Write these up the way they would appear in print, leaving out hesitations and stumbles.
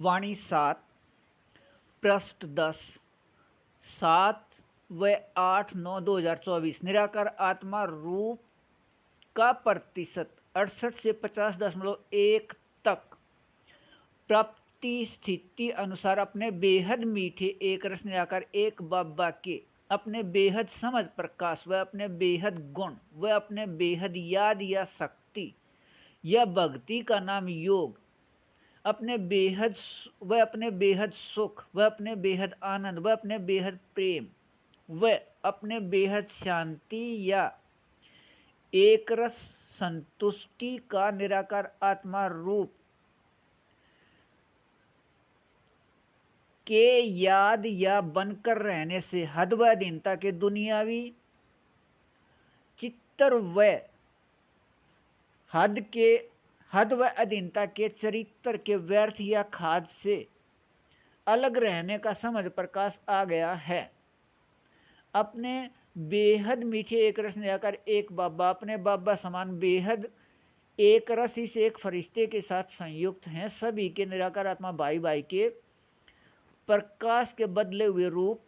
वाणी 7 पृष्ठ 10 7 व 8/9/2024 निराकार आत्मा रूप का प्रतिशत 68 से 50.1 तक प्राप्ति स्थिति अनुसार अपने बेहद मीठे एक रस निराकार एक बाबा के अपने बेहद समझ प्रकाश व अपने बेहद गुण व अपने बेहद याद या शक्ति या भक्ति का नाम योग अपने बेहद सुख व अपने बेहद आनंद व अपने बेहद प्रेम व अपने बेहद शांति या एक रस संतुष्टि का निराकार आत्मा रूप के याद या बनकर रहने से हद व अधीनता के दुनियावी चित्तर व हद व अधीनता के चरित्र के व्यर्थ या खाद से अलग रहने का समझ प्रकाश आ गया है। अपने बेहद मीठे एक रस निराकार एक बाबा अपने बाबा समान बेहद एक रस इस एक फरिश्ते के साथ संयुक्त हैं। सभी के निराकार आत्मा भाई भाई के प्रकाश के बदले हुए रूप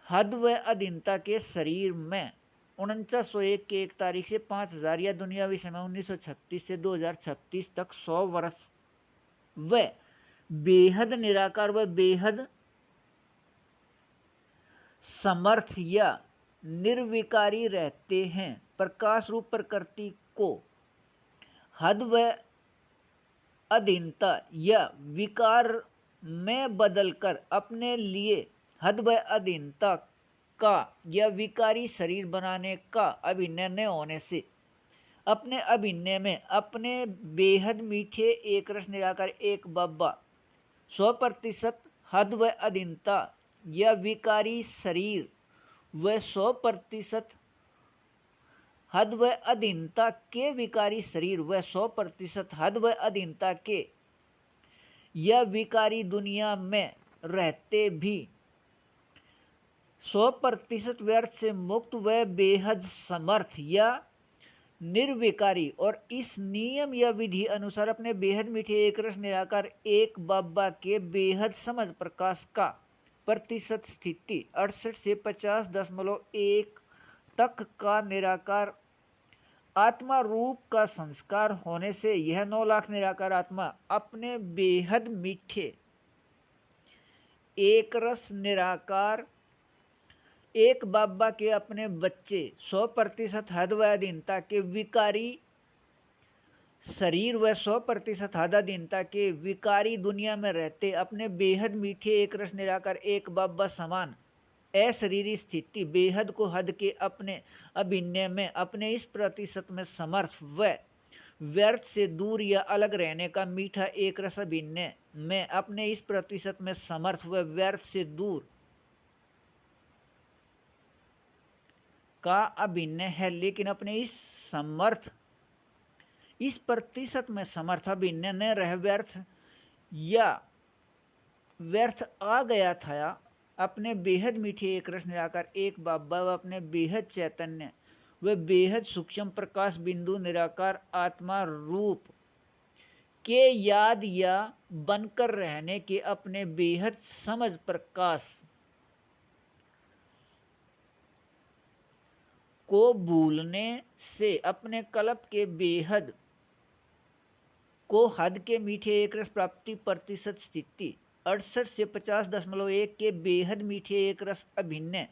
हद व अधीनता के शरीर में 4901 के 1 तारीख से 5000 या दुनियावी समय 1936 से 2036 तक 100 वर्ष व बेहद निराकार व बेहद समर्थ या निर्विकारी रहते हैं। प्रकाश रूप प्रकृति को हद व अधीनता या विकार में बदलकर अपने लिए हद व अधीनता का या विकारी शरीर बनाने का अभिनय न होने से अपने अभिनय में अपने बेहद मीठे एक रस निराकार एक बाबा 100% हद व अधीनता या विकारी शरीर व 100% हद व अधीनता के विकारी शरीर व 100% हद व अधीनता के या विकारी दुनिया में रहते भी 100% व्यर्थ से मुक्त व बेहद समर्थ या निर्विकारी और इस नियम या विधि अनुसार अपने बेहद मीठे एक रस निराकार एक बाबा के बेहद समझ प्रकाश का प्रतिशत स्थिति 68 से 50.1 तक का निराकार आत्मा रूप का संस्कार होने से यह 9 लाख निराकार आत्मा अपने बेहद मीठे एक रस निराकार एक बाबा के अपने बच्चे 100% हद व अधीनता के विकारी शरीर व 100% हद अधीनता के विकारी दुनिया में रहते अपने बेहद मीठे एक रस निराकार एक बाबा समान अशरीरी स्थिति बेहद को हद के अपने अभिनय में अपने इस प्रतिशत में समर्थ व व्यर्थ से दूर या अलग रहने का मीठा एक रस अभिनय में अपने इस प्रतिशत में समर्थ व व्यर्थ से दूर का अभिनय है, लेकिन अपने इस प्रतिशत में समर्थ अभिनय न रह व्यर्थ आ गया था। अपने बेहद मीठे एक रस निराकार एक बाबा व अपने बेहद चैतन्य व बेहद सूक्ष्म प्रकाश बिंदु निराकार आत्मा रूप के याद या बनकर रहने के अपने बेहद समझ प्रकाश को भूलने से अपने कल्प के बेहद को हद के मीठे एक रस प्राप्ति प्रतिशत स्थिति 68 से 50.1 के बेहद मीठे एक रस अभिनय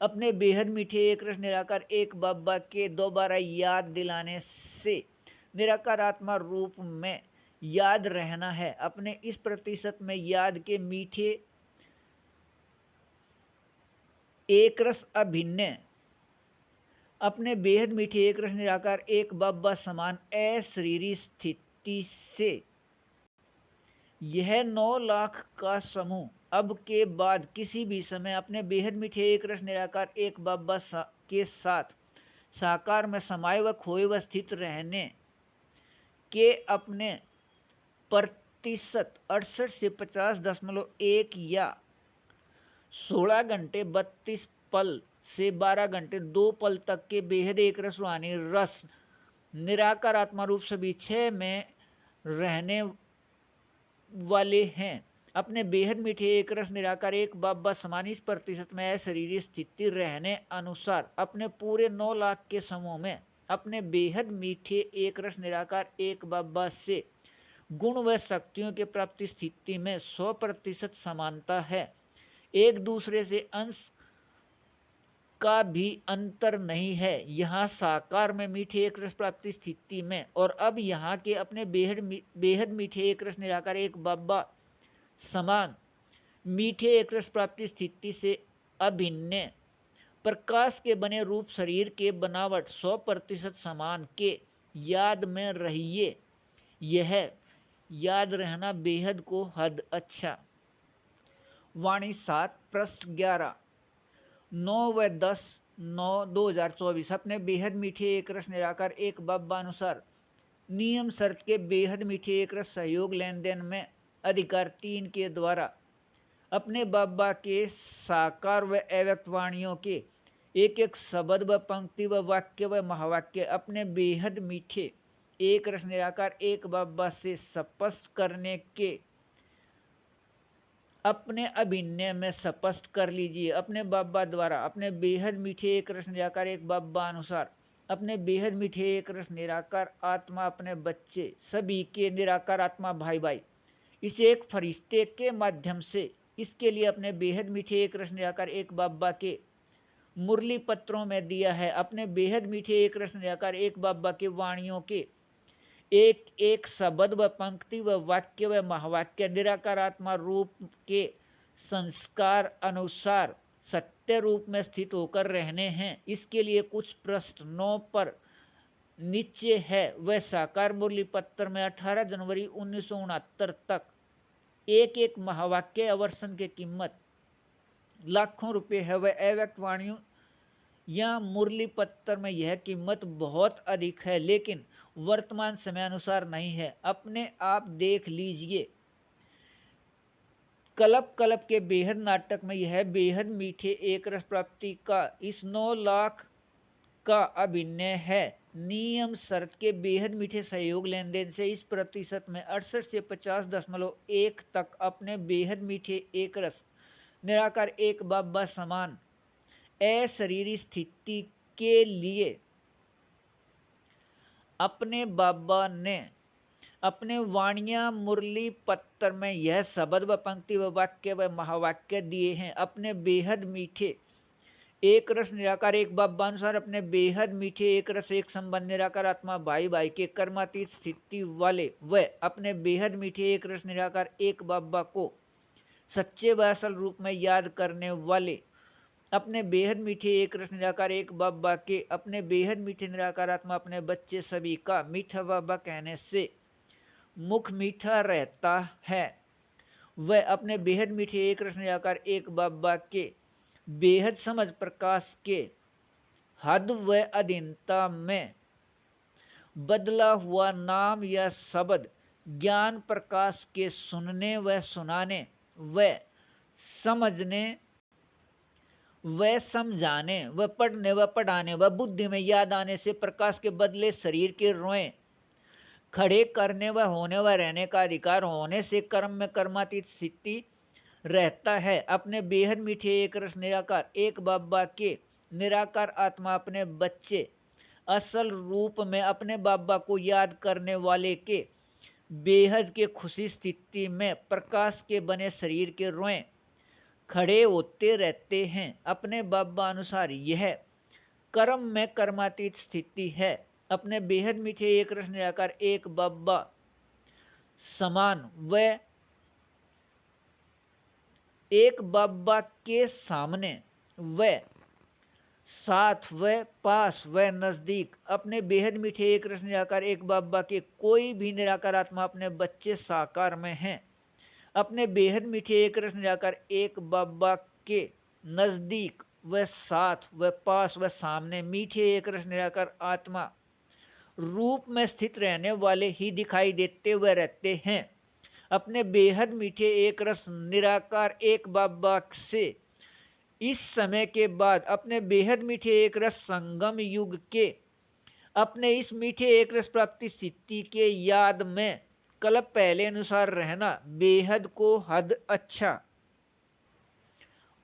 अपने बेहद मीठे एक रस निराकार एक बाबा के दोबारा याद दिलाने से निराकार आत्मा रूप में याद रहना है। अपने इस प्रतिशत में याद के मीठे एक रस अभिनय अपने बेहद मीठे एक रस निराकार एक बाबा समान अशरीरी स्थिति से यह 9 लाख का समूह अब के बाद किसी भी समय अपने बेहद मीठे एक रस निराकार एक बाबा के साथ साकार में समाये व खोए व स्थित रहने के अपने प्रतिशत 68 से 50.1 या 16 घंटे 32 पल से 12 घंटे 2 पल तक के बेहद एक रस रूहानी रस निराकार आत्मा रूप सभी 6 में रहने वाले हैं। अपने बेहद मीठे एक रस निराकार एक बाबा समान इस प्रतिशत में अशरीरी स्थिति रहने अनुसार अपने पूरे 9 लाख के समूह में अपने बेहद मीठे एक रस निराकार एक बाबा से गुण व शक्तियों के प्राप्ति स्थिति में 100% समानता है। एक दूसरे से अंश का भी अंतर नहीं है। यहाँ साकार में मीठे एक रस प्राप्ति स्थिति में और अब यहाँ के अपने बेहद मीठे एक रस निराकार एक बाबा समान मीठे एक रस प्राप्ति स्थिति से अभिन्न प्रकाश के बने रूप शरीर के बनावट 100% समान के याद में रहिए। यह याद रहना बेहद को हद अच्छा। वाणी 7 पृष्ठ 11 9 व 10/9/2024 अपने बेहद मीठे एक रस निराकार एक बाबा अनुसार नियम शर्त के बेहद मीठे एक रस सहयोग लेन देन में अधिकार 3 के द्वारा अपने बाबा के साकार व अव्यक्त वाणियों के एक एक शब्द व पंक्ति व वाक्य व महावाक्य अपने बेहद मीठे एक रस निराकार एक बाबा से स्पष्ट करने के अपने अभिनय में स्पष्ट कर लीजिए। अपने बाबा द्वारा अपने बेहद मीठे एक रस निराकार एक बाबा अनुसार अपने बेहद मीठे एक रस निराकार आत्मा अपने बच्चे सभी के निराकार आत्मा भाई भाई इस एक फरिश्ते के माध्यम से इसके लिए अपने बेहद मीठे एक रस निराकार एक बाबा के मुरली पत्रों में दिया है। अपने बेहद मीठे एक रस निराकार एक बाबा के वाणियों के एक एक शब्द व पंक्ति व वाक्य व महावाक्य निराकार आत्मा रूप के संस्कार अनुसार सत्य रूप में स्थित होकर रहने हैं। इसके लिए कुछ पृष्ठ 9 पर नीचे है वह साकार मुरली पत्र में 18 जनवरी 1969 तक एक एक महावाक्य अवर्षण की कीमत लाखों रुपए है। वह अव्यक्त वाणियों या मुरली पत्र में यह कीमत बहुत अधिक है, लेकिन वर्तमान समय अनुसार नहीं है। अपने आप देख लीजिए। कल्प कल्प के बेहद नाटक में यह बेहद मीठे एक रस प्राप्ति का इस 9 लाख का अभिनय है। नियम शर्त के बेहद मीठे सहयोग लेन देन से इस प्रतिशत में 68 से 50.1 तक अपने बेहद मीठे एक रस निराकार एक बाबा समान अशरीरी स्थिति के लिए अपने बाबा ने अपने वाणिया मुरली पत्र में यह शब्द व पंक्ति व वाक्य व महावाक्य दिए हैं। अपने बेहद मीठे एक रस निराकार एक बाबा अनुसार अपने बेहद मीठे एक रस एक संबंध निराकार आत्मा भाई भाई के कर्मातीत स्थिति वाले व अपने बेहद मीठे एक रस निराकार एक बाबा को सच्चे व असल रूप में याद करने वाले अपने बेहद मीठे एक रस निराकार एक बाबा के अपने बेहद मीठे निराकार आत्मा अपने बच्चे सभी का मीठा बाबा कहने से मुख मीठा रहता है। वह अपने बेहद मीठे एक रस निराकार एक बाबा के बेहद समझ प्रकाश के हद व अधीनता में बदला हुआ नाम या शब्द ज्ञान प्रकाश के सुनने व सुनाने व समझने व समझाने व पढ़ने व पढ़ाने व बुद्धि में याद आने से प्रकाश के बदले शरीर के रोए खड़े करने व होने व रहने का अधिकार होने से कर्म में कर्मातीत स्थिति रहता है। अपने बेहद मीठे एक रस निराकार एक बाबा के निराकार आत्मा अपने बच्चे असल रूप में अपने बाबा को याद करने वाले के बेहद के खुशी स्थिति में प्रकाश के बने शरीर के रोए खड़े होते रहते हैं। अपने बाबा अनुसार यह कर्म में कर्मातीत स्थिति है। अपने बेहद मीठे एक रस निराकार एक बाबा समान व एक बाबा के सामने व साथ व पास व नजदीक अपने बेहद मीठे एक रस निराकार एक बाबा के कोई भी निराकार आत्मा अपने बच्चे साकार में हैं। अपने बेहद मीठे एक रस निराकार एक बाबा के नजदीक व साथ व पास व सामने मीठे एक रस निराकार आत्मा रूप में स्थित रहने वाले ही दिखाई देते हुए रहते हैं। अपने बेहद मीठे एक रस निराकार एक बाबा से इस समय के बाद अपने बेहद मीठे एक रस संगम युग के अपने इस मीठे एक रस प्राप्ति स्थिति के याद में कल पहले अनुसार रहना, बेहद को हद अच्छा।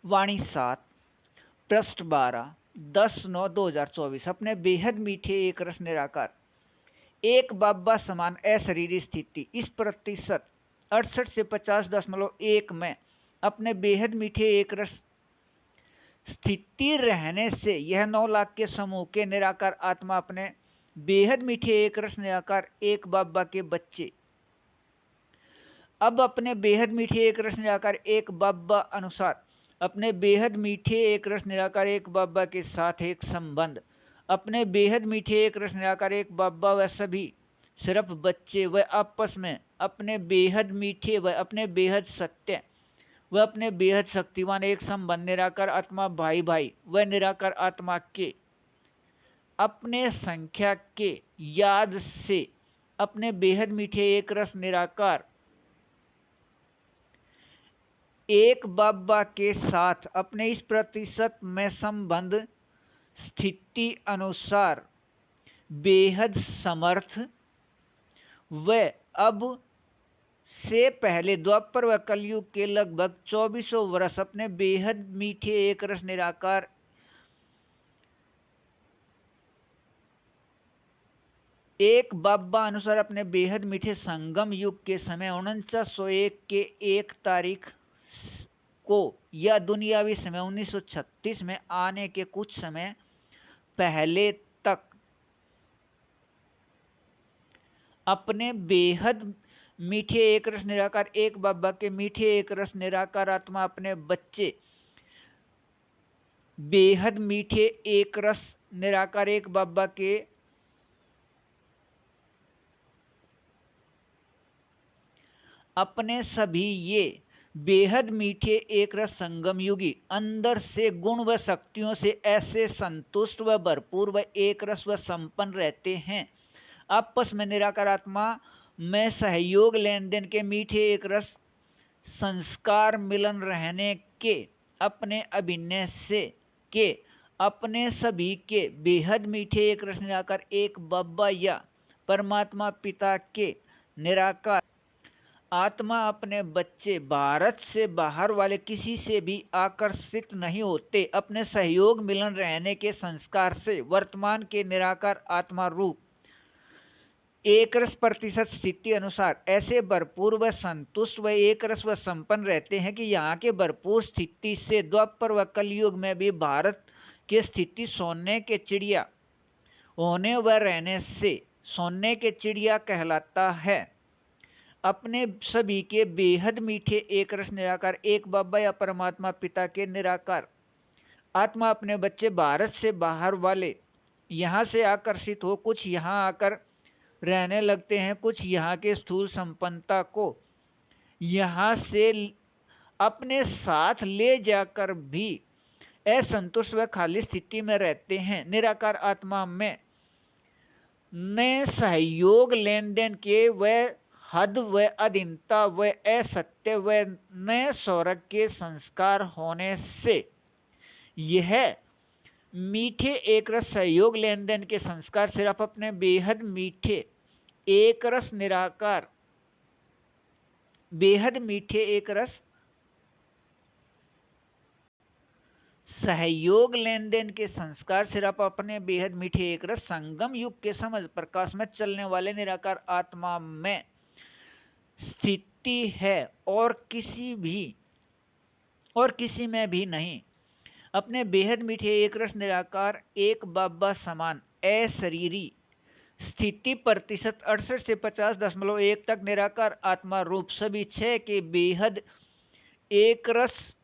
वाणी 7 पृष्ठ 12 10/9/2024। अपने बेहद मीठे एक रस निराकार एक बाबा समान अशरीरी स्थिति इस प्रतिशत 68 से 50.1 में अपने बेहद मीठे एक रस स्थिति रहने से यह 9 लाख के समूह के निराकार आत्मा अपने बेहद मीठे एक रस निराकार एक बाबा के बच्चे अब अपने बेहद मीठे एक रस निराकार एक बाबा अनुसार अपने बेहद मीठे एक रस निराकार एक बाबा के साथ एक संबंध अपने बेहद मीठे एक रस निराकार एक बाबा व सभी सिर्फ बच्चे व आपस में अपने बेहद मीठे व अपने बेहद सत्य व अपने बेहद शक्तिवान एक संबंध निराकार आत्मा भाई भाई व निराकार आत्मा के अपने संख्या के याद से अपने बेहद मीठे एक रस निराकार एक बाबा के साथ अपने इस प्रतिशत में संबंध स्थिति अनुसार बेहद समर्थ व अब से पहले द्वापर व कलयुग के लगभग 2400 वर्ष अपने बेहद मीठे एक रस निराकार एक बाबा अनुसार अपने बेहद मीठे संगम युग के समय 4901 के 1 तारीख को या दुनियावी समय 1936 में आने के कुछ समय पहले तक अपने बेहद मीठे एक रस निराकार एक बाबा के मीठे एक रस निराकार आत्मा अपने बच्चे बेहद मीठे एक रस निराकार एक बाबा के अपने सभी ये बेहद मीठे एक रस संगम युगी अंदर से गुण व शक्तियों से ऐसे संतुष्ट व भरपूर व एक रस व संपन्न रहते हैं आपस में निराकार आत्मा में सहयोग लेन देन के मीठे एक रस संस्कार मिलन रहने के अपने अभिनय से के अपने सभी के बेहद मीठे एक रस निराकार एक बाबा या परमात्मा पिता के निराकार आत्मा अपने बच्चे भारत से बाहर वाले किसी से भी आकर्षित नहीं होते अपने सहयोग मिलन रहने के संस्कार से वर्तमान के निराकार आत्मा रूप एक रस प्रतिशत स्थिति अनुसार ऐसे भरपूर व संतुष्ट व एक रस व संपन्न रहते हैं कि यहाँ के भरपूर स्थिति से द्वापर व कलयुग में भी भारत की स्थिति सोने के चिड़िया होने व रहने से सोने के चिड़िया कहलाता है अपने सभी के बेहद मीठे एक रस निराकार एक बाबा या परमात्मा पिता के निराकार आत्मा अपने बच्चे भारत से बाहर वाले यहाँ से आकर्षित हो कुछ यहाँ आकर रहने लगते हैं कुछ यहाँ के स्थूल संपन्नता को यहाँ से अपने साथ ले जाकर भी असंतुष्ट व खाली स्थिति में रहते हैं निराकार आत्मा में न सहयोग लेन देन के व हद व अधीनता व असत्य व न स्वर्ग के संस्कार होने से यह मीठे एक रस सहयोग लेन देन के संस्कार सिर्फ अपने बेहद मीठे एक रस निराकार बेहद मीठे एक रस सहयोग लेन देन के संस्कार सिर्फ अपने बेहद मीठे एक रस संगम युग के समझ प्रकाश में चलने वाले निराकार आत्मा में स्थिति है और किसी में भी नहीं अपने बेहद मीठे एक रस निराकार एक बाबा समान अशरीरी स्थिति प्रतिशत 68 से 50.1 तक निराकार आत्मा रूप सभी 6 के बेहद एक रस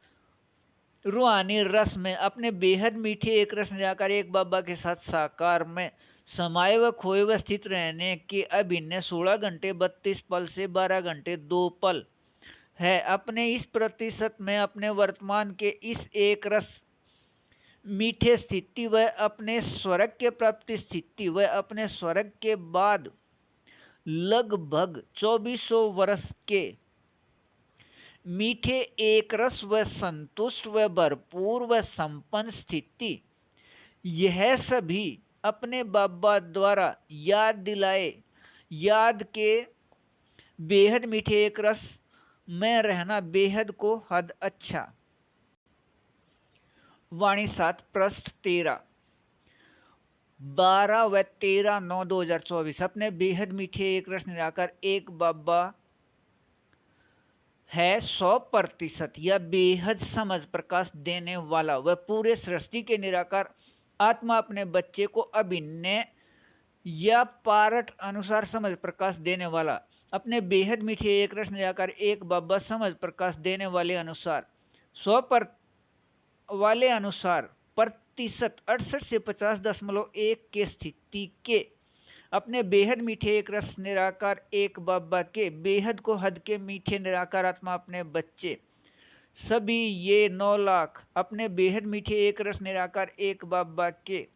रूहानी रस में अपने बेहद मीठे एक रस निराकार एक बाबा के साथ साकार में समाये व खोए व स्थित रहने के अभिन्न 16 घंटे 32 पल से 12 घंटे 2 पल है अपने इस प्रतिशत में अपने वर्तमान के इस एक रस मीठे स्थिति व अपने स्वर्ग के प्राप्ति स्थिति व अपने स्वर्ग के बाद लगभग 2400 वर्ष के मीठे एक रस व संतुष्ट व भरपूर व संपन्न स्थिति यह सभी अपने बाबा द्वारा याद के बेहद मीठे एक रस में रहना बेहद को हद अच्छा। वाणी 7 पृष्ठ 13। 12 व 13/9/2024 अपने बेहद मीठे एक रस निराकार एक बाबा है 100% या बेहद समझ प्रकाश देने वाला वह पूरे सृष्टि के निराकार आत्मा अपने बच्चे को अभिनय या पारट अनुसार समझ प्रकाश देने वाला अपने बेहद मीठे एक रस निराकार एक बाबा समझ प्रकाश देने वाले अनुसार 100 वाले अनुसार प्रतिशत 68 से 50.1 के स्थिति के अपने बेहद मीठे एक रस निराकार एक बाबा के बेहद को हद के मीठे निराकार आत्मा अपने बच्चे सभी ये 9 लाख अपने बेहद मीठे एक रस निराकार एक बाबा के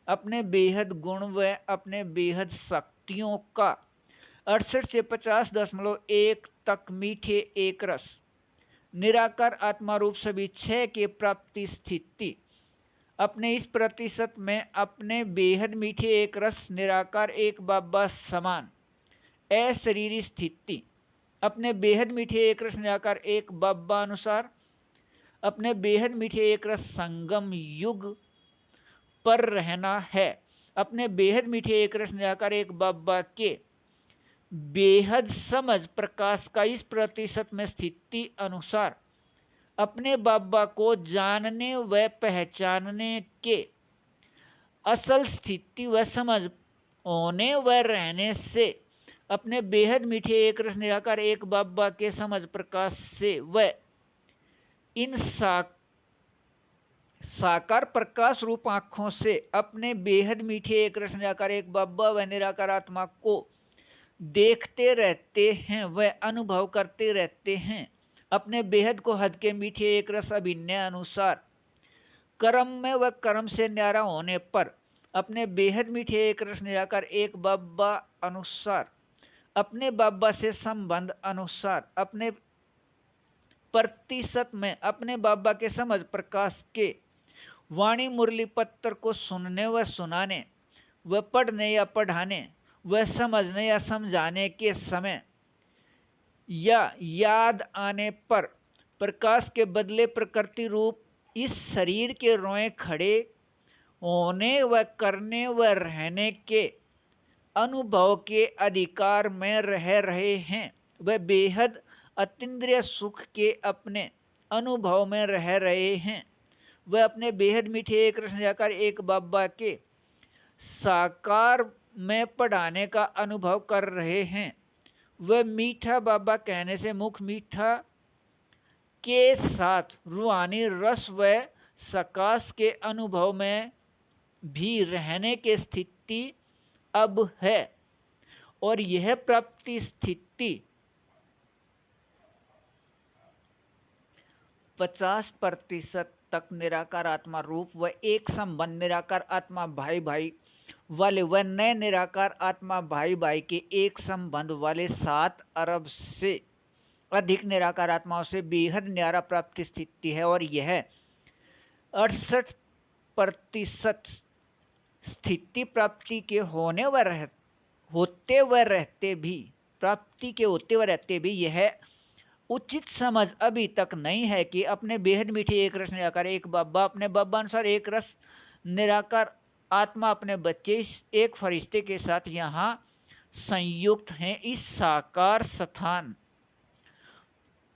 अपने बेहद गुण व अपने बेहद शक्तियों का 68 से 50.1 तक मीठे एक रस निराकार आत्मा रूप सभी 6 के प्राप्ति स्थिति अपने इस प्रतिशत में अपने बेहद मीठे एक रस निराकार एक बाबा समान अशरीरी स्थिति अपने बेहद मीठे एक रस निराकार एक बाबा अनुसार अपने बेहद मीठे एक रस संगम युग पर रहना है अपने बेहद मीठे एक रस निराकार एक बाबा के बेहद समझ प्रकाश का इस प्रतिशत में स्थिति अनुसार अपने बाबा को जानने व पहचानने के असल स्थिति व समझ होने व रहने से अपने बेहद मीठे एक रस निराकार एक बाबा के समझ प्रकाश से व इन साकार प्रकाश रूप आंखों से अपने बेहद मीठे एक रस निराकार एक बाबा व निराकार आत्मा को देखते रहते हैं व अनुभव करते रहते हैं अपने बेहद को हद के मीठे एक रस अभिनय अनुसार कर्म में व कर्म से न्यारा होने पर अपने बेहद मीठे एक रस निराकार एक बाबा अनुसार अपने बाबा से संबंध अनुसार अपने प्रतिशत में अपने बाबा के समझ प्रकाश के वाणी मुरली पत्र को सुनने व सुनाने व पढ़ने या पढ़ाने व समझने या समझाने के समय या याद आने पर प्रकाश के बदले प्रकृति रूप इस शरीर के रोए खड़े होने व करने व रहने के अनुभव के अधिकार में रह रहे हैं वह बेहद अतीन्द्रिय सुख के अपने अनुभव में रह रहे हैं वह अपने बेहद मीठे एक रस निराकार एक बाबा के साकार में पढ़ाने का अनुभव कर रहे हैं वह मीठा बाबा कहने से मुख मीठा के साथ रूहानी रस व सकाश के अनुभव में भी रहने की स्थिति अब है और यह प्राप्ति स्थिति 50% तक निराकार आत्मा रूप व एक संबंध निराकार आत्मा भाई भाई वाले व नए निराकार आत्मा भाई भाई के एक संबंध वाले 7 अरब से अधिक निराकार आत्माओं से बेहद न्यारा प्राप्ति स्थिति है और यह 68% स्थिति प्राप्ति के होते व रहते भी प्राप्ति के होते व रहते भी यह उचित समझ अभी तक नहीं है कि अपने बेहद मीठे एक रस निराकार एक बाबा अपने बाबा अनुसार एक रस निराकार आत्मा अपने बच्चे एक फरिश्ते के साथ यहाँ संयुक्त हैं इस साकार स्थान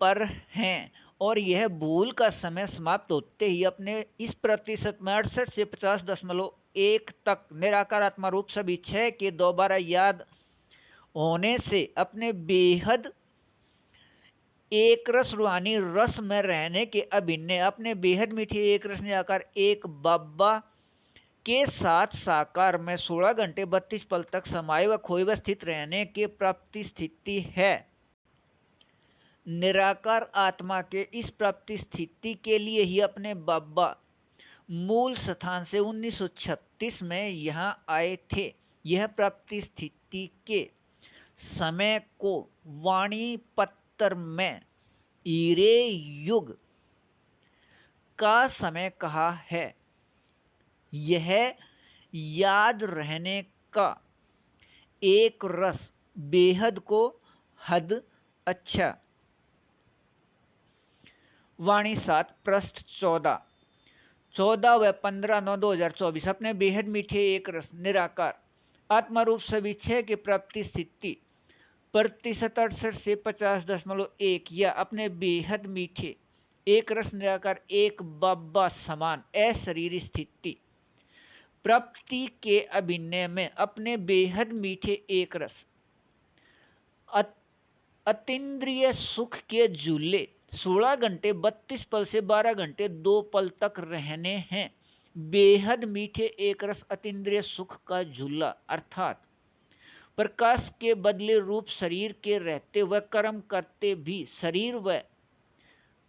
पर हैं और यह भूल का समय समाप्त होते ही अपने इस प्रतिशत में 68 से 50.1 तक निराकार आत्मा रूप सभी 6 के दोबारा याद होने से अपने बेहद एक रस रूहानी रस में रहने के अभिनय अपने बेहद मीठे एक रस निराकार एक बाबा के साथ साकार में 16 घंटे 32 पल तक समाये व खोए व स्थित रहने के प्राप्ति स्थिति है। निराकार आत्मा के इस प्राप्ति स्थिति के लिए ही अपने बाबा मूल स्थान से 1936 में यहाँ आए थे। यह प्राप्ति स्थिति के समय को वाणी पत्र में ईरे युग का समय कहा है। यह याद रहने का एक रस बेहद को हद अच्छा। वाणी 7 पृष्ठ 14 व 15/9/2024 अपने बेहद मीठे एक रस निराकार आत्मारूप सभी छह की प्राप्ति स्थिति प्रतिशत 68 से 50.1 या अपने बेहद मीठे एक रस निराकार एक बाबा समान अशरीरी स्थिति प्राप्ति के अभिनय में अपने बेहद मीठे एक रस अतीन्द्रिय सुख के झूले 16 घंटे 32 पल से 12 घंटे 2 पल तक रहने हैं। बेहद मीठे एक रस अतीन्द्रिय सुख का झूला अर्थात प्रकाश के बदले रूप शरीर के रहते व कर्म करते भी शरीर व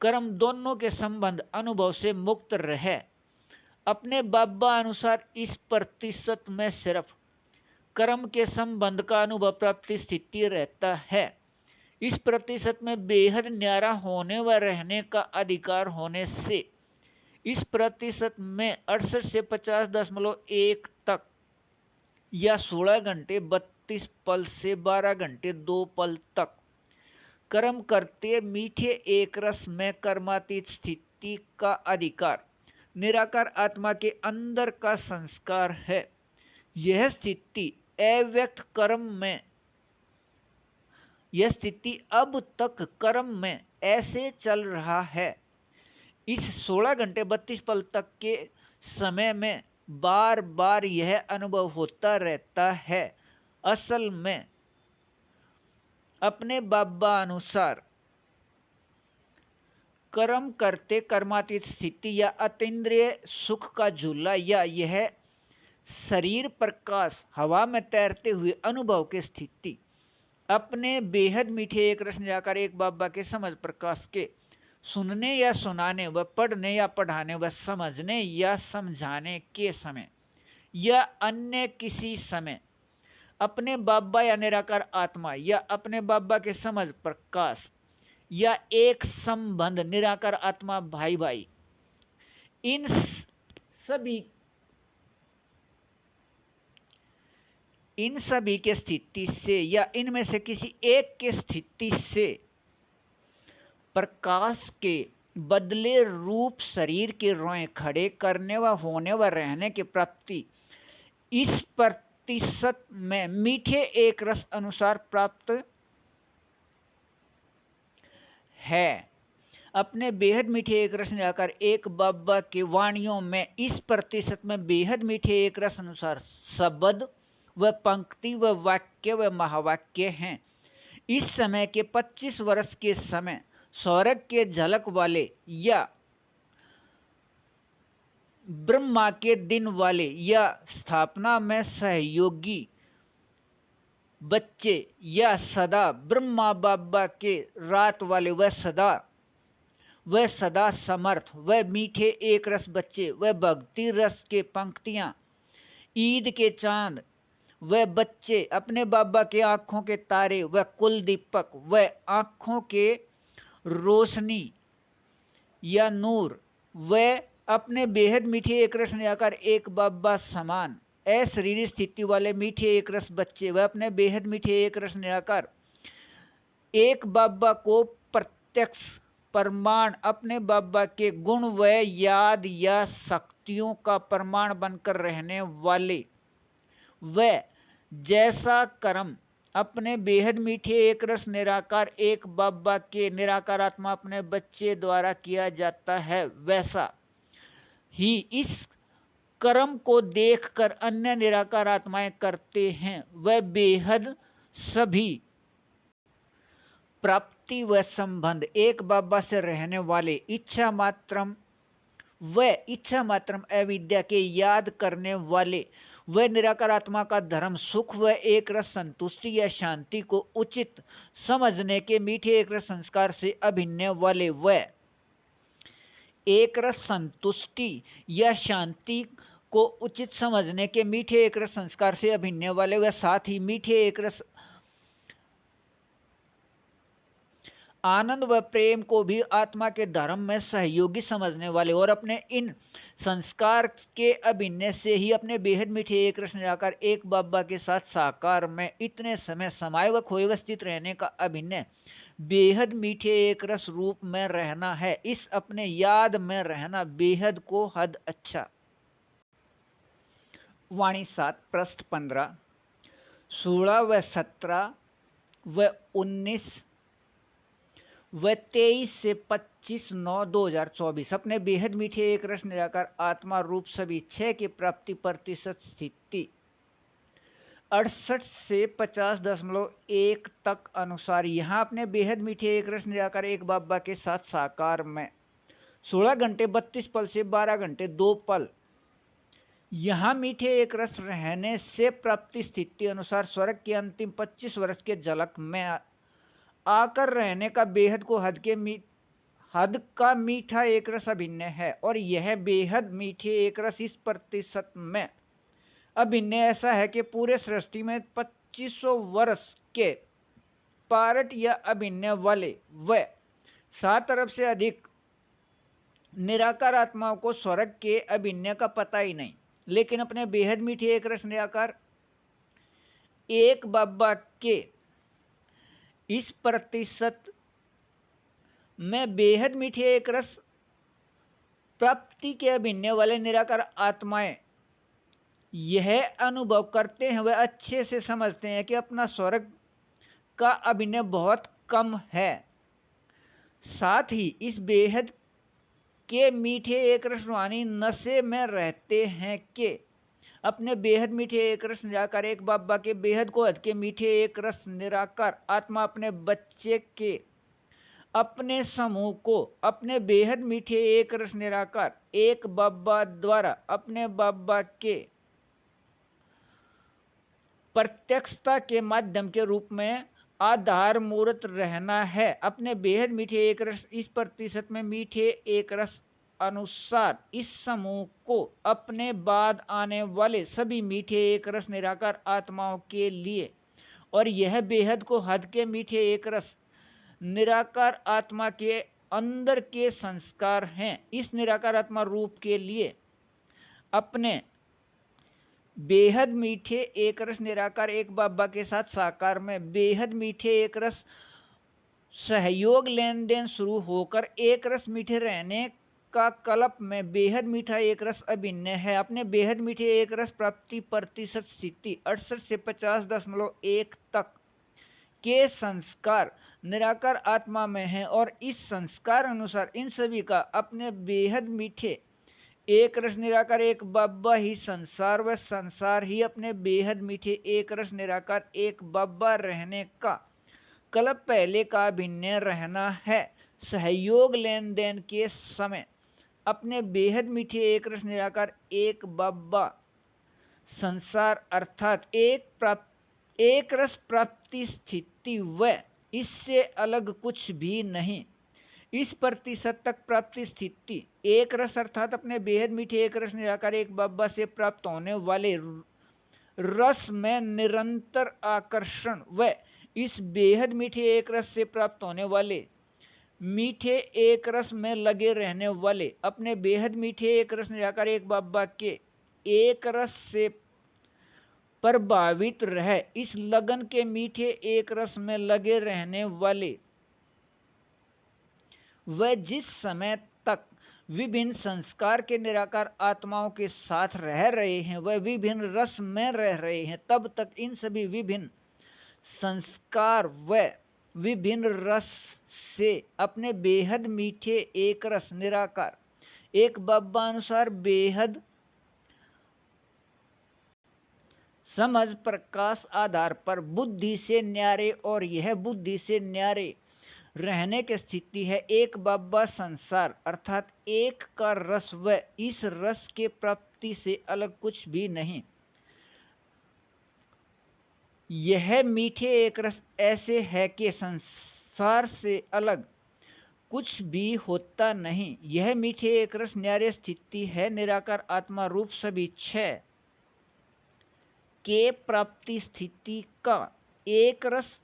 कर्म दोनों के संबंध अनुभव से मुक्त रहे। अपने बाबा अनुसार इस प्रतिशत में सिर्फ कर्म के संबंध का अनुभव प्राप्ति स्थिति रहता है। इस प्रतिशत में बेहद न्यारा होने व रहने का अधिकार होने से इस प्रतिशत में 68 से 50.1 तक या 16 घंटे 32 पल से 12 घंटे 2 पल तक कर्म करते मीठे एक रस में कर्मातीत स्थिति का अधिकार निराकार आत्मा के अंदर का संस्कार है। यह स्थिति अव्यक्त कर्म में यह स्थिति अब तक कर्म में ऐसे चल रहा है। इस 16 घंटे 32 पल तक के समय में बार बार यह अनुभव होता रहता है। असल में अपने बाबा अनुसार कर्म करते कर्मातीत स्थिति या अतीन्द्रिय सुख का झूला या यह शरीर प्रकाश हवा में तैरते हुए अनुभव की स्थिति अपने बेहद मीठे एक रस निराकार एक बाबा के समझ प्रकाश के सुनने या सुनाने व पढ़ने या पढ़ाने व समझने या समझाने के समय या अन्य किसी समय अपने बाबा या निराकार आत्मा या अपने बाबा के समझ प्रकाश या एक संबंध निराकार आत्मा भाई भाई इन सभी के स्थिति से या इनमें से किसी एक के स्थिति से प्रकाश के बदले रूप शरीर के रोए खड़े करने व होने व रहने की प्राप्ति इस प्रतिशत में मीठे एक रस अनुसार प्राप्त है। अपने बेहद मीठे एक रस निराकार एक बाबा के वाणियों में इस प्रतिशत में बेहद मीठे एक रस अनुसार शब्द व पंक्ति व वाक्य व महावाक्य हैं। इस समय के 25 वर्ष के समय स्वर्ग के झलक वाले या ब्रह्मा के दिन वाले या स्थापना में सहयोगी बच्चे या सदा ब्रह्मा बाबा के रात वाले व सदा समर्थ व मीठे एक रस बच्चे व भक्ति रस के पंक्तियां ईद के चांद व बच्चे अपने बाबा के आँखों के तारे व कुल दीपक व आँखों के रोशनी या नूर व अपने बेहद मीठे एक रस निराकार एक बाबा समान अशरीरी स्थिति वाले मीठे एक रस बच्चे व अपने बेहद मीठे एक रस निराकार एक बाबा को प्रत्यक्ष प्रमाण अपने बाबा के गुण व याद या शक्तियों का प्रमाण बनकर रहने वाले व जैसा कर्म अपने बेहद मीठे एक रस निराकार एक बाबा के निराकार आत्मा अपने बच्चे द्वारा किया जाता है वैसा ही इस कर्म को देखकर अन्य निराकार आत्माएं करते हैं। वह बेहद सभी प्राप्ति व संबंध एक बाबा से रहने वाले इच्छा मात्रम अविद्या के याद करने वाले वह निराकार आत्मा का धर्म सुख व एक रस संतुष्टि या शांति को उचित समझने के मीठे एक रस संस्कार से अभिन्न वाले वह एक रस संतुष्टि या शांति को उचित समझने के मीठे एक रस संस्कार से अभिन्न वाले व साथ ही मीठे एक रस आनंद व प्रेम को भी आत्मा के धर्म में सहयोगी समझने वाले और अपने इन संस्कार के अभिनय से ही अपने बेहद मीठे एक रस निराकार एक बाबा के साथ साकार में इतने समय समाये व खोए व स्थित रहने का अभिनय बेहद मीठे एक रस रूप में रहना है। इस अपने याद में रहना बेहद को हद अच्छा। वाणी 7 पृष्ठ 15, 16 व 17 व 19 व 23 से 25/9/2024 अपने बेहद मीठे एक रस निराकार आत्मा रूप सभी छह की प्राप्ति प्रतिशत स्थिति 68 से 50.1 तक अनुसार यहाँ अपने बेहद मीठे एक रस निराकार एक बाबा के साथ साकार में 16 घंटे 32 पल से 12 घंटे 2 पल यहाँ मीठे एक रस रहने से प्राप्ति स्थिति अनुसार स्वर्ग के अंतिम 25 वर्ष के झलक में आकर रहने का बेहद को हद का मीठा एक रस अभिनय है। और यह बेहद मीठे एक रस इस प्रतिशत में अभिनय ऐसा है कि पूरे सृष्टि में 2500 वर्ष के पार्ट या अभिनय वाले व 7 अरब से अधिक निराकार आत्माओं को स्वर्ग के अभिनय का पता ही नहीं, लेकिन अपने बेहद मीठे एक रस निराकार एक बाबा के इस प्रतिशत में बेहद मीठे एक रस प्राप्ति के अभिनय वाले निराकार आत्माएं यह अनुभव करते हैं, वह अच्छे से समझते हैं कि अपना स्वर्ग का अभिनय बहुत कम है। साथ ही इस बेहद के मीठे एक रस रूहानी नशे में रहते हैं कि अपने बेहद मीठे एक रस निराकार एक बाबा के बेहद को हद के मीठे एक रस निराकार आत्मा अपने बच्चे के अपने समूह को अपने बेहद मीठे एक रस निराकार एक बाबा द्वारा अपने बाबा के प्रत्यक्षता के माध्यम के रूप में आधार मूर्त रहना है। अपने बेहद मीठे एक रस इस प्रतिशत में मीठे एक रस अनुसार इस समूह को अपने बाद आने वाले सभी मीठे एक रस निराकार आत्माओं के लिए और यह बेहद को हद के मीठे एक रस निराकार आत्मा के अंदर के संस्कार हैं। इस निराकार आत्मा रूप के लिए अपने बेहद मीठे एक रस निराकार एक बाबा के साथ साकार में बेहद मीठे एक रस सहयोग लेन देन शुरू होकर एक रस मीठे रहने का कल्प में बेहद मीठा एक रस अभिनय है। अपने बेहद मीठे एक रस प्राप्ति प्रतिशत स्थिति 68 से 50.1 तक के संस्कार निराकार आत्मा में है और इस संस्कार अनुसार इन सभी का अपने बेहद मीठे एक रस निराकार एक बाबा ही संसार व संसार ही अपने बेहद मीठे एक रस निराकार एक बाबा रहने का कल्प पहले का अभिनय रहना है। सहयोग लेन देन के समय अपने बेहद मीठे एक रस निराकार एक बाबा संसार अर्थात एक रस प्राप्ति स्थिति व इससे अलग कुछ भी नहीं। इस प्रतिशत तक प्राप्ति स्थिति एक रस अर्थात अपने बेहद मीठे एक रस निराकार एक बाबा से प्राप्त होने वाले रस में निरंतर आकर्षण व इस बेहद मीठे एक रस से प्राप्त होने वाले मीठे एक रस में लगे रहने वाले अपने बेहद मीठे एक रस निराकार एक बाबा के एक रस से प्रभावित रहे। इस लगन के मीठे एक रस में लगे रहने वाले वह जिस समय तक विभिन्न संस्कार के निराकार आत्माओं के साथ रह रहे हैं, वह विभिन्न रस में रह रहे हैं, तब तक इन सभी विभिन्न संस्कार व विभिन्न रस से अपने बेहद मीठे एक रस निराकार एक बाबा अनुसार बेहद समझ प्रकाश आधार पर बुद्धि से न्यारे और यह बुद्धि से न्यारे रहने की स्थिति है। एक बाबा संसार अर्थात एक का रस व इस रस के प्राप्ति से अलग कुछ भी नहीं। यह मीठे एक रस ऐसे है कि संसार से अलग कुछ भी होता नहीं। यह मीठे एक रस न्यारे स्थिति है निराकार आत्मा रूप सभी छह के प्राप्ति स्थिति का एक रस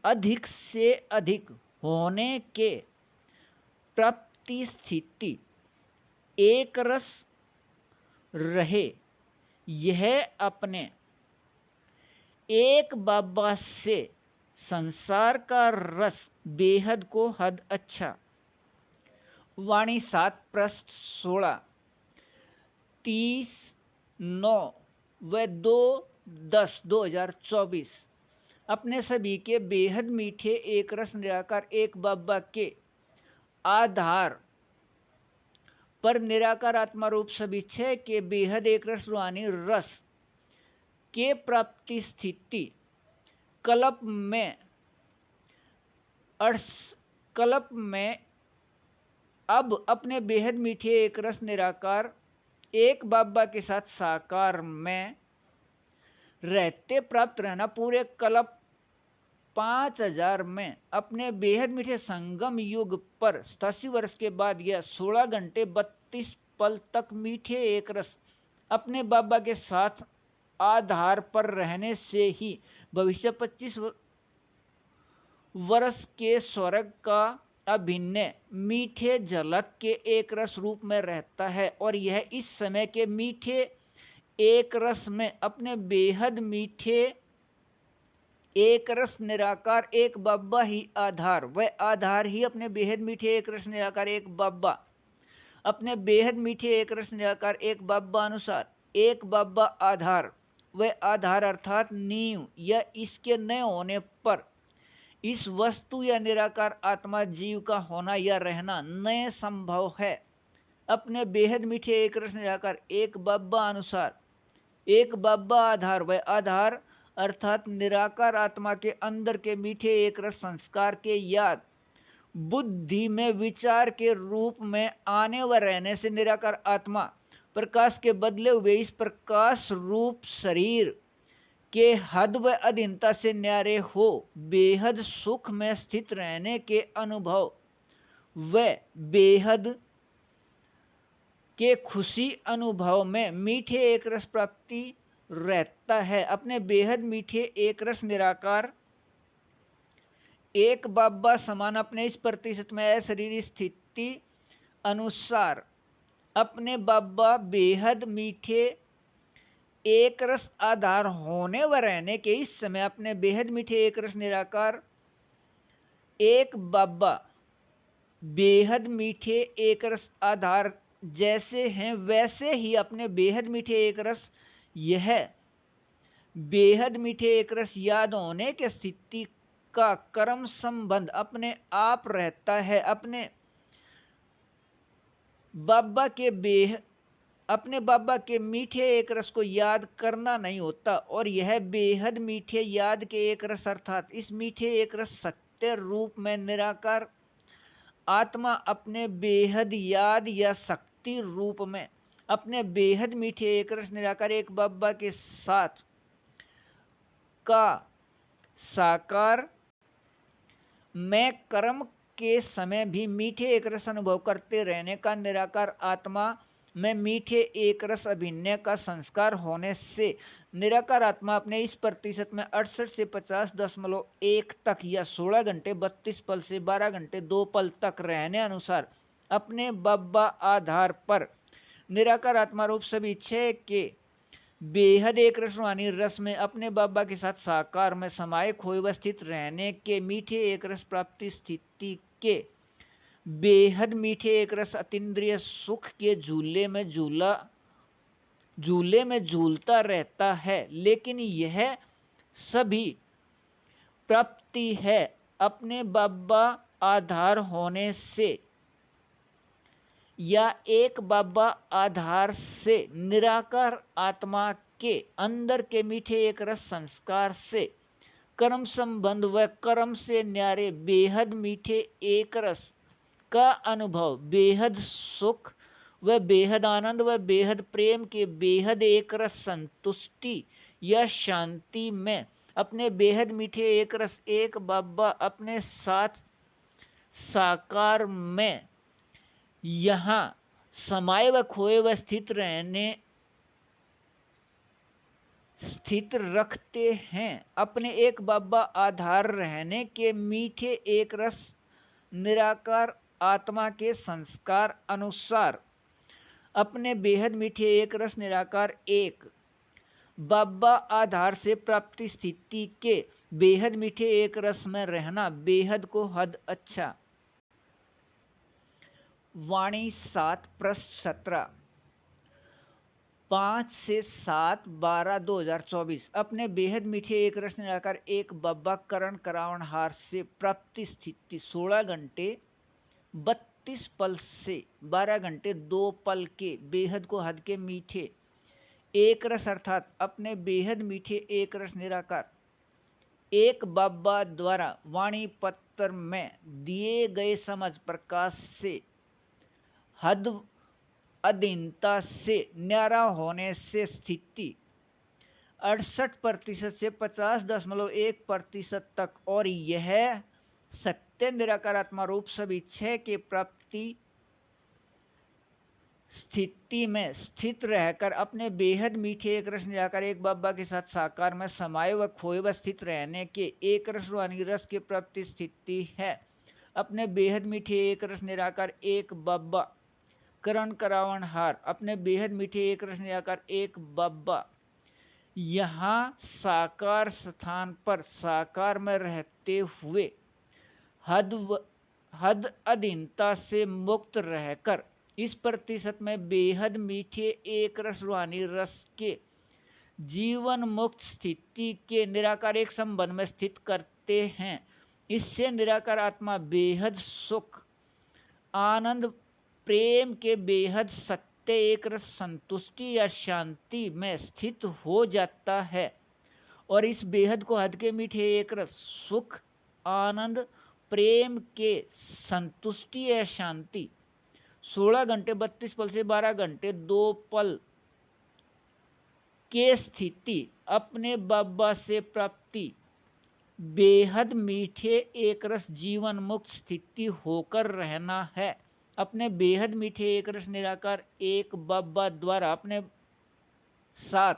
अधिक से अधिक होने के प्राप्ति स्थिति एक रस रहे, यह अपने एक बाबा से संसार का रस बेहद को हद अच्छा। वाणी 7 पृष्ठ 16, 30/9 व 2/10/2024। अपने सभी के बेहद मीठे एक रस निराकार एक बाबा के आधार पर निराकार आत्मा रूप सभी छह के बेहद एक रस रूहानी रस के प्राप्ति स्थिति कल्प में अब अपने बेहद मीठे एक रस निराकार एक बाबा के साथ साकार में रहते प्राप्त रहना पूरे कल्प 5000 में अपने बेहद मीठे संगम युग पर 87 वर्ष के बाद यह 16 घंटे 32 पल तक मीठे एक रस अपने बाबा के साथ आधार पर रहने से ही भविष्य 25 वर्ष के स्वर्ग का अभिन्न मीठे झलक के एक रस रूप में रहता है। और यह इस समय के मीठे एक रस में अपने बेहद मीठे एक रस निराकार एक बाबा ही आधार, वह आधार ही अपने बेहद मीठे एक रस निराकार एक बाबा अपने बेहद मीठे एक रस निराकार एक बाबा अनुसार एक बाबा आधार, वह आधार अर्थात नींव या इसके न होने पर इस वस्तु या निराकार आत्मा जीव का होना या रहना न संभव है। अपने बेहद मीठे एक रस निराकार एक बाबा अनुसार एक बाबा आधार, वह आधार अर्थात निराकार आत्मा के अंदर के मीठे एक रस संस्कार के याद बुद्धि में विचार के रूप में आने व रहने से निराकार आत्मा प्रकाश के बदले हुए इस प्रकाश रूप शरीर के हद व अधीनता से न्यारे हो बेहद सुख में स्थित रहने के अनुभव व बेहद के खुशी अनुभव में मीठे एक रस प्राप्ति रहता है। अपने बेहद मीठे एक रस निराकार एक बाबा समान अपने इस प्रतिशत में शरीर स्थिति अनुसार अपने बाबा बेहद मीठे एक रस आधार होने व रहने के इस समय अपने बेहद मीठे एक रस निराकार एक बाबा बेहद मीठे एक रस आधार जैसे हैं वैसे ही अपने बेहद मीठे एक रस यह बेहद मीठे एक रस याद होने के स्थिति का कर्म संबंध अपने आप रहता है। अपने बाबा के मीठे एक रस को याद करना नहीं होता और यह बेहद मीठे याद के एक रस अर्थात इस मीठे एक रस सत्य रूप में निराकार आत्मा अपने बेहद याद या शक्ति रूप में अपने बेहद मीठे एक रस निराकार एक बाबा के साथ का साकार में कर्म के समय भी मीठे एक रस अनुभव करते रहने का निराकार आत्मा में मीठे एक रस अभिनय का संस्कार होने से निराकार आत्मा अपने इस प्रतिशत में 68 से 50.1 तक या 16 घंटे 32 पल से 12 घंटे 2 पल तक रहने अनुसार अपने बाबा आधार पर निराकार आत्मा रूप सभी छह के बेहद एक रसवानी रस में अपने बाबा के साथ साकार में समाये खोए व स्थित रहने के मीठे एक रस प्राप्ति स्थिति के बेहद मीठे एक रस अतीन्द्रिय सुख के झूले में झूलता रहता है। लेकिन यह सभी प्राप्ति है अपने बाबा आधार होने से या एक बाबा आधार से निराकार आत्मा के अंदर के मीठे एक रस संस्कार से कर्म संबंध व कर्म से न्यारे बेहद मीठे एक रस का अनुभव बेहद सुख व बेहद आनंद व बेहद प्रेम के बेहद एक रस संतुष्टि या शांति में अपने बेहद मीठे एक रस एक बाबा अपने साथ साकार में यहाँ समाये व खोए व स्थित रखते हैं। अपने एक बाबा आधार रहने के मीठे एक रस निराकार आत्मा के संस्कार अनुसार अपने बेहद मीठे एक रस निराकार एक बाबा आधार से प्राप्ति स्थिति के बेहद मीठे एक रस में रहना बेहद को हद अच्छा। वाणी 7 पृष्ठ 17 5 से 7/12/2024 अपने बेहद मीठे एक रस निराकार एक बाबा करण करावण हार से प्राप्ति स्थिति 16 घंटे 32 पल से 12 घंटे 2 पल के बेहद को हद के मीठे एक रस अर्थात अपने बेहद मीठे एक रस निराकार एक बाबा द्वारा वाणी पत्र में दिए गए समझ प्रकाश से हद अधीनता से न्यारा होने से स्थिति 68% से 50.1% तक और यह सत्य निराकार आत्मा रूप सभी छह के प्राप्ति स्थिति में स्थित रहकर अपने बेहद मीठे एक रस निराकार एक बाबा के साथ साकार में समाये व खोए व स्थित रहने के एक रस रूहानी रस की प्राप्ति स्थिति है। अपने बेहद मीठे एक रस निराकार एक बाबा करण करावण हार अपने बेहद मीठे एक रस निराकार एक बाबा यहाँ साकार स्थान पर साकार में रहते हुए हद अधीनता से मुक्त रहकर इस प्रतिशत में बेहद मीठे एक रस रूहानी रस के जीवन मुक्त स्थिति के निराकार एक संबंध में स्थित करते हैं। इससे निराकार आत्मा बेहद सुख आनंद प्रेम के बेहद सत्य एक रस संतुष्टि या शांति में स्थित हो जाता है और इस बेहद को हद के मीठे एक रस सुख आनंद प्रेम के संतुष्टि या शांति 16 घंटे 32 पल से 12 घंटे 2 पल के स्थिति अपने बाबा से प्राप्ति बेहद मीठे एक रस जीवन मुक्त स्थिति होकर रहना है। अपने बेहद मीठे एक रस निराकार एक बाबा द्वारा अपने साथ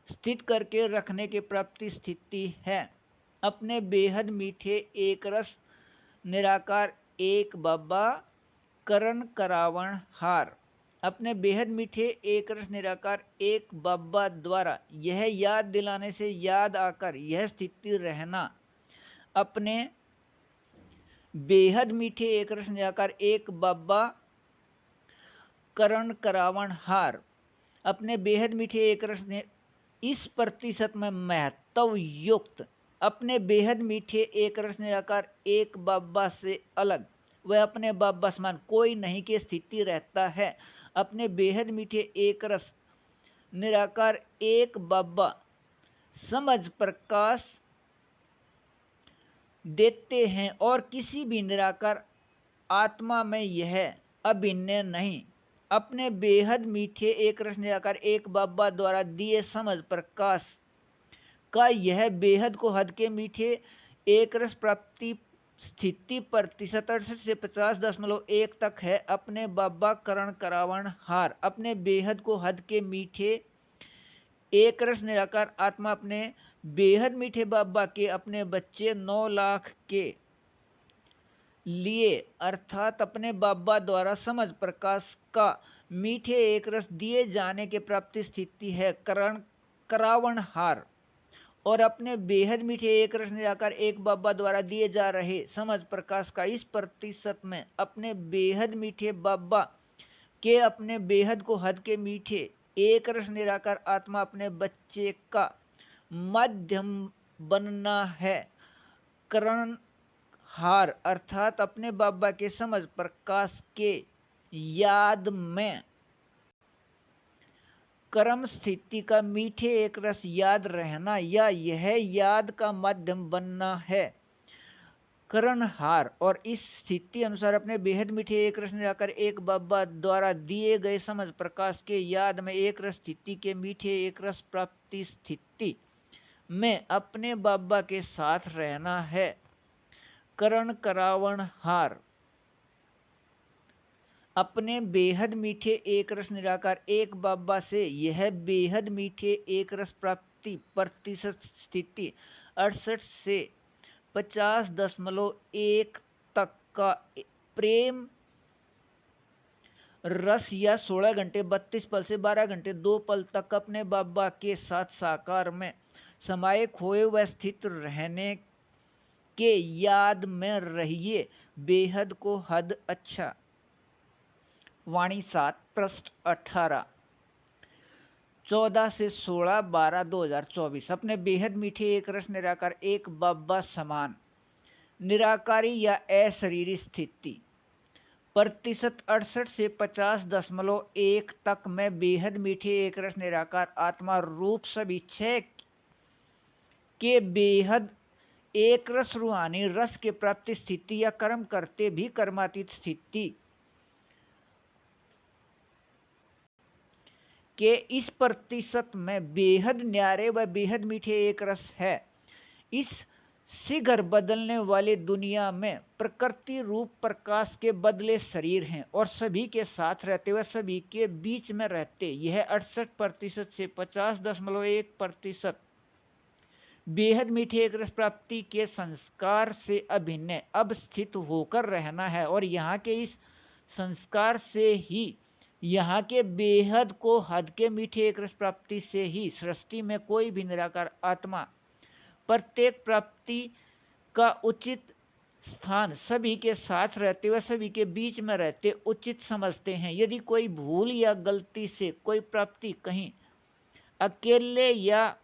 स्थित करके रखने की प्राप्ति स्थिति है। अपने बेहद मीठे एक रस निराकार एक बाबा करण करावण हार अपने बेहद मीठे एक रस निराकार एक बाबा द्वारा यह याद दिलाने से याद आकर यह स्थिति रहना। अपने बेहद मीठे एक रस निराकार एक बाबा करण करावण हार अपने बेहद मीठे एक रस ने इस प्रतिशत में महत्व युक्त अपने बेहद मीठे एक रस निराकार एक बाबा से अलग वह अपने बाबा समान कोई नहीं की स्थिति रहता है। अपने बेहद मीठे एक रस निराकार एक बाबा समझ प्रकाश देते हैं और किसी भी निराकार आत्मा में यह अभिन्न नहीं। अपने बेहद मीठे एक रस निराकार एक बाबा द्वारा दिए समझ प्रकाश का यह बेहद को हद के मीठे एक रस प्राप्ति स्थिति प्रतिशत 68 से 50.1 तक है। अपने बाबा करण करावण हार अपने बेहद को हद के मीठे एक रस निराकार आत्मा अपने बेहद मीठे बाबा के अपने बच्चे 9 लाख के लिए अर्थात अपने बाबा द्वारा समझ प्रकाश का मीठे एक रस दिए जाने के प्राप्ति स्थिति है करण करावण हार और अपने बेहद मीठे एक रस निराकार एक बाबा द्वारा दिए जा रहे समझ प्रकाश का इस प्रतिशत में अपने बेहद मीठे बाबा के अपने बेहद को हद के मीठे एक रस निराकार आत्मा अपने बच्चे का माध्यम बनना है। करण हार अर्थात अपने बाबा के समझ प्रकाश के याद में कर्म स्थिति का मीठे एक रस याद रहना या यह याद का माध्यम बनना है करणहार और इस स्थिति अनुसार अपने बेहद मीठे एक रस निराकार एक बाबा द्वारा दिए गए समझ प्रकाश के याद में एक रस स्थिति के मीठे एक रस प्राप्ति स्थिति में अपने बाबा के साथ रहना है। करण करावण हार अपने बेहद मीठे एक रस निराकार एक बाबा से यह बेहद मीठे एक रस प्राप्ति प्रतिशत स्थिति 68 से 50.1 तक का प्रेम रस या 16 घंटे 32 पल से 12 घंटे 2 पल तक अपने बाबा के साथ साकार में समाये खोए व स्थित रहने के याद में रहिए, बेहद को हद अच्छा। वाणी 7 पृष्ठ 18। 14 से 16/12/2024। अपने बेहद मीठे एक रस निराकार एक बाबा समान निराकारी या अशरीरी स्थिति प्रतिशत 68 से 50.1 तक में बेहद मीठे एक रस निराकार आत्मा रूप सभी छह के बेहद एक रस रूहानी रस के प्राप्ति स्थिति या कर्म करते भी कर्मातीत स्थिति के इस प्रतिशत में बेहद न्यारे व बेहद मीठे एक रस है। इस शीघ्र बदलने वाली दुनिया में प्रकृति रूप प्रकाश के बदले शरीर हैं और सभी के साथ रहते व सभी के बीच में रहते यह 68% से 50.1% बेहद मीठे एक रस प्राप्ति के संस्कार से अभिन्न अब स्थित होकर रहना है और यहाँ के इस संस्कार से ही यहाँ के बेहद को हद के मीठे एक रस प्राप्ति से ही सृष्टि में कोई भी निराकार आत्मा प्रत्येक प्राप्ति का उचित स्थान सभी के साथ रहते व सभी के बीच में रहते उचित समझते हैं। यदि कोई भूल या गलती से कोई प्राप्ति कहीं अकेले या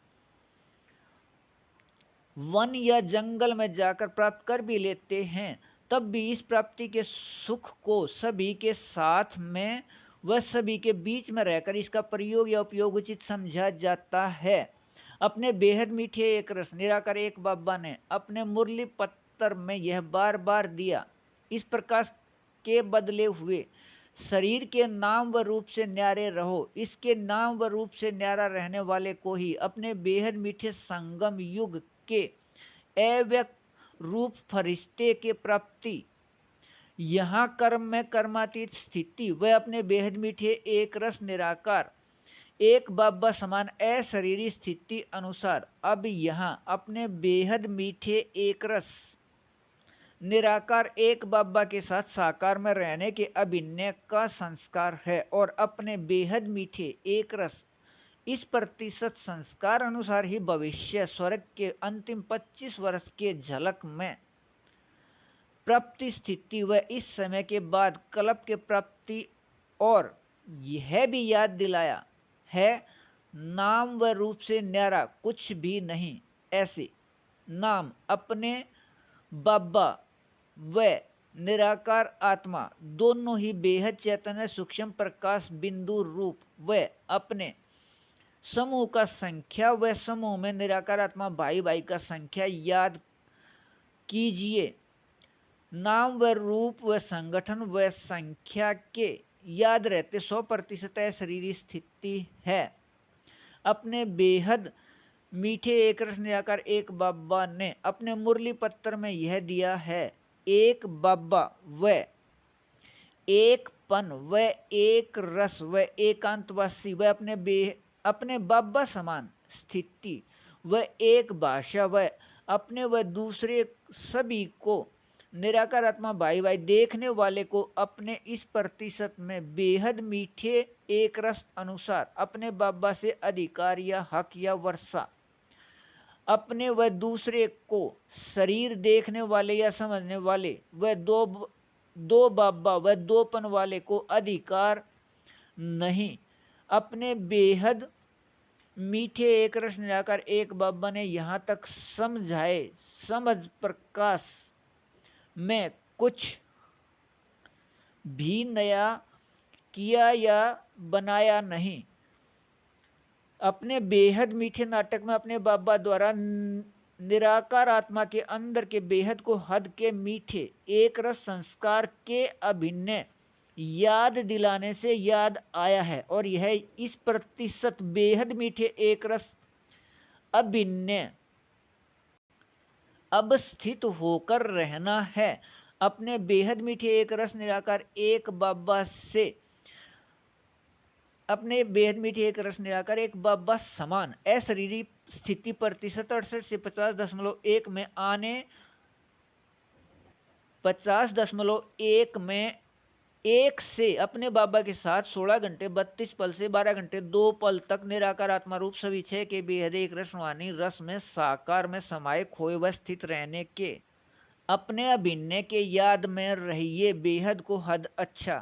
वन या जंगल में जाकर प्राप्त कर भी लेते हैं, तब भी इस प्राप्ति के सुख को सभी के साथ में व सभी के बीच में रहकर इसका प्रयोग या उपयोग उचित समझा जाता है। अपने बेहद मीठे एक रस निराकार एक बाबा ने अपने मुरली पत्र में यह बार बार दिया। इस प्रकाश के बदले हुए शरीर के नाम व रूप से न्यारे रहो। इसके नाम व रूप से न्यारा रहने वाले को ही अपने बेहद मीठे संगम युग के अव्यक्त रूप फरिश्ते के प्राप्ति यहाँ कर्म में कर्मातीत स्थिति व अपने बेहद मीठे एक रस निराकार एक बाबा समान अशरीरी स्थिति अनुसार अब यहाँ अपने बेहद मीठे एक रस निराकार एक बाबा के साथ साकार में रहने के अभिनय का संस्कार है और अपने बेहद मीठे एक रस इस प्रतिशत संस्कार अनुसार ही भविष्य स्वर्ग के अंतिम 25 वर्ष के झलक में प्राप्ति स्थिति व इस समय के बाद कल्प के प्राप्ति और यह भी याद दिलाया है नाम व रूप से न्यारा कुछ भी नहीं। ऐसे नाम अपने बाबा व निराकार आत्मा दोनों ही बेहद चैतन्य सूक्ष्म प्रकाश बिंदु रूप व अपने समूह का संख्या व समूह में निराकार आत्मा भाई भाई का संख्या याद कीजिए। नाम व रूप व संगठन व संख्या के याद रहते 100% अशरीरी स्थिति है। अपने बेहद मीठे एक रस निराकार एक बाबा ने अपने मुरली पत्र में यह दिया है। एक बाबा व एक पन व एक रस व एकांतवासी व अपने बाबा समान स्थिति व एक भाषा व अपने व दूसरे सभी को निराकार आत्मा भाई भाई देखने वाले को अपने इस प्रतिशत में बेहद मीठे एक रस अनुसार अपने बाबा से अधिकार या हक या वर्षा अपने व दूसरे को शरीर देखने वाले या समझने वाले व दो बाबा व दोपन वाले को अधिकार नहीं। अपने बेहद मीठे एक रस निराकार एक बाबा ने यहाँ तक समझाए समझ प्रकाश में कुछ भी नया किया या बनाया नहीं। अपने बेहद मीठे नाटक में अपने बाबा द्वारा निराकार आत्मा के अंदर के बेहद को हद के मीठे एक रस संस्कार के अभिनय याद दिलाने से याद आया है और यह इस प्रतिशत बेहद मीठे एक रस अभिनय अब स्थित होकर रहना है। अपने बेहद मीठे एक रस निराकार एक बाबा से अपने बेहद मीठे एक रस निराकार एक बाबा समान अशरीरी स्थिति प्रतिशत 68 से 50.1 में आने 50.1 में एक से अपने बाबा के साथ 16 घंटे 32 पल से 12 घंटे 2 पल तक निराकार आत्मा रूप सभी छह के बेहद एक रसवानी रस में साकार में समाये खोए व स्थित रहने के अपने अभिनय के याद में रहिए बेहद को हद अच्छा